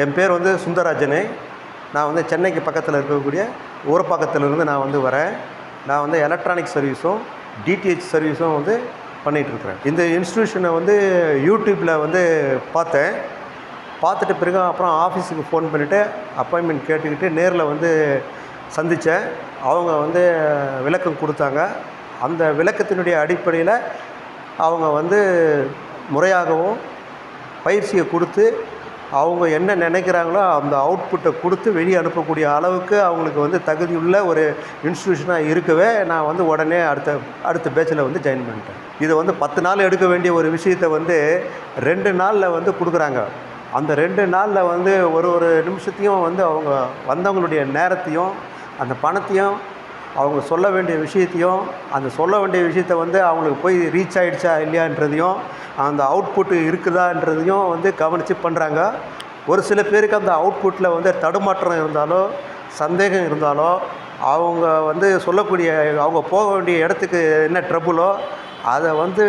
என் பேர் வந்து சுந்தரராஜன். நான் வந்து சென்னைக்கு பக்கத்தில் இருக்கக்கூடிய ஊரப்பாக்கத்திலிருந்து நான் வந்து வரேன். நான் வந்து எலக்ட்ரானிக் சர்வீஸும் டிடிஹெச் சர்வீஸும் வந்து பண்ணிகிட்ருக்குறேன். இந்த இன்ஸ்டியூஷனை வந்து யூடியூப்பில் வந்து பார்த்தேன். பார்த்துட்டு பிறகு அப்புறம் ஆஃபீஸுக்கு ஃபோன் பண்ணிவிட்டு அப்பாயின்மெண்ட் கேட்டுக்கிட்டு நேரில் வந்து சந்தித்தேன். அவங்க வந்து விளக்கம் கொடுத்தாங்க. அந்த விளக்கத்தினுடைய அடிப்படையில் அவங்க வந்து முறையாகவும் பயிற்சியை கொடுத்து அவங்க என்ன நினைக்கிறாங்களோ அந்த அவுட்புட்டை கொடுத்து வெளியே அனுப்பக்கூடிய அளவுக்கு அவங்களுக்கு வந்து தகுதியுள்ள ஒரு இன்ஸ்டியூஷனாக இருக்கவே நான் வந்து உடனே அடுத்த பேட்சில் வந்து ஜாயின் பண்ணிட்டேன். இதை வந்து 10 நாள் எடுக்க வேண்டிய ஒரு விஷயத்தை வந்து 2 நாளில் வந்து கொடுக்குறாங்க. அந்த 2 நாளில் வந்து ஒரு நிமிஷத்தையும் வந்து அவங்க வந்தவங்களுடைய நேரத்தையும் அந்த பணத்தையும் அவங்க சொல்ல வேண்டிய விஷயத்தையும் அந்த சொல்ல வேண்டிய விஷயத்த வந்து அவங்களுக்கு போய் ரீச் ஆகிடுச்சா இல்லையான்றதையும் அந்த அவுட்புட்டு இருக்குதான்றதையும் வந்து கவனித்து பண்ணுறாங்க. ஒரு சில பேருக்கு அந்த அவுட்புட்டில் வந்து தடுமாற்றம் இருந்தாலோ சந்தேகம் இருந்தாலோ அவங்க வந்து சொல்லக்கூடிய அவங்க போக வேண்டிய இடத்துக்கு என்ன ட்ரபுளோ அதை வந்து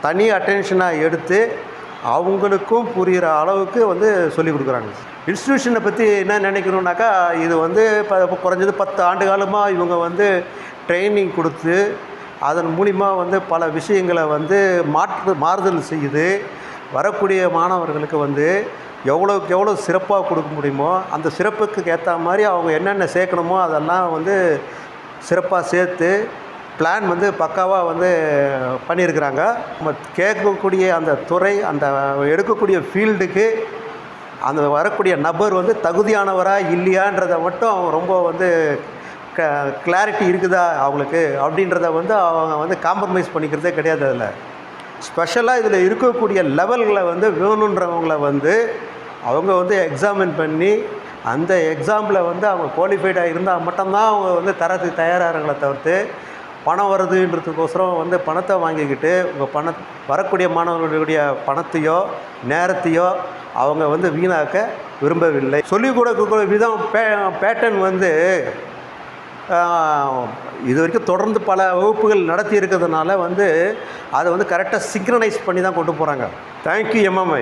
தனி அட்டென்ஷனாக எடுத்து அவங்களுக்கும் புரிகிற அளவுக்கு வந்து சொல்லிக் கொடுக்குறாங்க. இன்ஸ்டியூஷனை பற்றி என்ன நினைக்கணுன்னாக்கா, இது வந்து இப்போ குறைஞ்சது 10 ஆண்டு காலமாக இவங்க வந்து ட்ரைனிங் கொடுத்து அதன் மூலிமா வந்து பல விஷயங்களை வந்து மாறுதல் செய்யுது. வரக்கூடிய மாணவர்களுக்கு வந்து எவ்வளோக்கு எவ்வளோ சிறப்பாக கொடுக்க முடியுமோ அந்த சிறப்புக்கு ஏற்ற மாதிரி அவங்க என்னென்ன சேர்க்கணுமோ அதெல்லாம் வந்து சிறப்பாக சேர்த்து பிளான் வந்து பக்காவாக வந்து பண்ணியிருக்கிறாங்க. நம்ம கேட்கக்கூடிய அந்த துறை அந்த எடுக்கக்கூடிய ஃபீல்டுக்கு அந்த வரக்கூடிய நபர் வந்து தகுதியானவரா இல்லையான்றதை மட்டும் அவங்க ரொம்ப வந்து கிளாரிட்டி இருக்குதா அவங்களுக்கு அப்படின்றத வந்து அவங்க வந்து காம்ப்ரமைஸ் பண்ணிக்கிறதே கிடையாது. அதில் ஸ்பெஷலாக இதில் இருக்கக்கூடிய லெவல்களை வந்து வேணுன்றவங்களை வந்து அவங்க வந்து எக்ஸாமின் பண்ணி அந்த எக்ஸாமில் வந்து அவங்க குவாலிஃபைடாக இருந்தால் மட்டும்தான் அவங்க வந்து தரத்துக்கு தயாராகிறாங்களே தவிர்த்து பணம் வருதுன்றதுக்கோசரம் வந்து பணத்தை வாங்கிக்கிட்டு உங்கள் வரக்கூடிய மாணவர்களுடைய பணத்தையோ நேரத்தையோ அவங்க வந்து வீணாக்க விரும்பவில்லை. சொல்லிக் கொடுக்கக்கூடிய விதம் பேட்டர்ன் வந்து இது வரைக்கும் தொடர்ந்து பல வகுப்புகள் நடத்தி இருக்கிறதுனால வந்து அதை வந்து கரெக்டாக சிங்க்ரனைஸ் பண்ணி தான் கொண்டு போகிறாங்க. Thank you MMI.